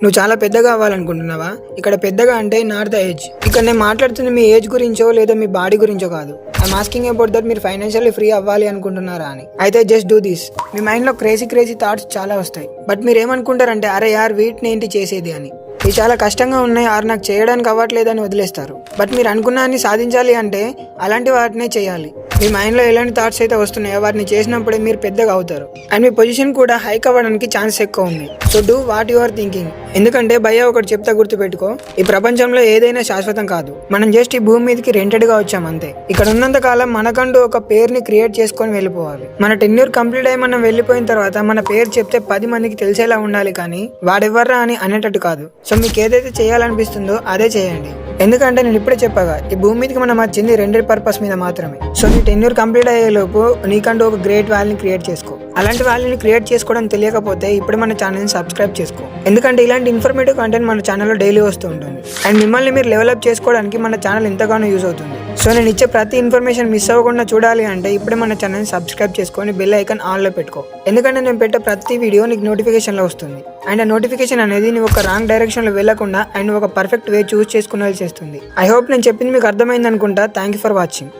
నువ్వు చాలా పెద్దగా అవ్వాలనుకుంటున్నావా? ఇక్కడ పెద్దగా అంటే నాట్ ద ఏజ్. ఇక్కడ నేను మాట్లాడుతుంది మీ ఏజ్ గురించో లేదా మీ బాడీ గురించో కాదు. ఐఎమ్ ఆస్కింగ్ అబౌట్ దట్ మీరు ఫైనాన్షియల్లీ ఫ్రీ అవ్వాలి అనుకుంటున్నారా అని. అయితే just do this. Me mind లో క్రేజీ థాట్స్ చాలా వస్తాయి. బట్ మీరు ఏమనుకుంటారంటే అరే యార్ వీటిని ఏంటి చేసేది అని. ఇవి చాలా కష్టంగా ఉన్నాయి ఆరు నాకు చేయడానికి అవ్వట్లేదని వదిలేస్తారు. బట్ మీరు అనుకున్నాన్ని సాధించాలి అంటే అలాంటి వాటినే చేయాలి. మీ మైండ్లో ఎలాంటి థాట్స్ అయితే వస్తున్నాయో వాటిని చేసినప్పుడే మీరు పెద్దగా అవుతారు. అండ్ మీ పొజిషన్ కూడా హైక్ అవ్వడానికి ఛాన్స్ ఎక్కువ ఉంది. So do what you are thinking. ఎందుకంటే భయ్య ఒకటి చెప్తా గుర్తుపెట్టుకో, ఈ ప్రపంచంలో ఏదైనా శాశ్వతం కాదు. మనం జస్ట్ ఈ భూమి మీదకి రెంటెడ్ గా వచ్చాం అంతే. ఇక్కడ ఉన్నంత కాలం మనకంటూ ఒక పేరుని క్రియేట్ చేసుకొని వెళ్ళిపోవాలి. మన టెన్యూర్ కంప్లీట్ అయ్యి మనం వెళ్ళిపోయిన తర్వాత మన పేరు చెప్తే 10 మందికి తెలిసేలా ఉండాలి, కానీ వాడెవర్రా అని అనేటట్టు కాదు. సో మీకు ఏదైతే చేయాలనిపిస్తుందో అదే చేయండి. ఎందుకంటే నేను ఇప్పుడే చెప్పాగా, ఈ భూమి మీదకి మనం వచ్చింది రెండెడ్ పర్పస్ మీద మాత్రమే. సో నీ టెన్యూర్ కంప్లీట్ అయ్యే లోపు నీకంటూ ఒక గ్రేట్ వాల్యూని క్రియేట్ చేసుకో. అలాంటి వాల్యూని క్రియేట్ చేసుకోవడం తెలియకపోతే ఇప్పుడు మన ఛానల్ని సబ్స్క్రైబ్ చేసుకో. ఎందుకంటే ఇలాంటి ఇన్ఫర్మేటివ్ కంటెంట్ మన ఛానల్లో డైలీ వస్తూ ఉంటుంది. అండ్ మిమ్మల్ని మీరు లెవెలప్ చేసుకోవడానికి మన ఛానల్ ఎంతగానో యూజ్ అవుతుంది. సో నేను ఇచ్చే ప్రతి ఇన్ఫర్మేషన్ మిస్ అవ్వకుండా చూడాలి అంటే ఇప్పుడే మన ఛానల్ని సబ్స్క్రైబ్ చేసుకొని బెల్ ఐకాన్ ఆన్లో పెట్టుకో. ఎందుకంటే నేను పెట్టే ప్రతి వీడియో నీకు నోటిఫికేషన్లో వస్తుంది. అండ్ ఆ నోటిఫికేషన్ అనేది నువ్వు ఒక రాంగ్ డైరెక్షన్లో వెళ్లకుండా అండ్ ఒక పర్ఫెక్ట్ వే చూస్ చేసుకునేలా చేస్తుంది. ఐ హోప్ నేను చెప్పింది మీకు అర్థమైంది అనుకుంటా. Thank you for watching.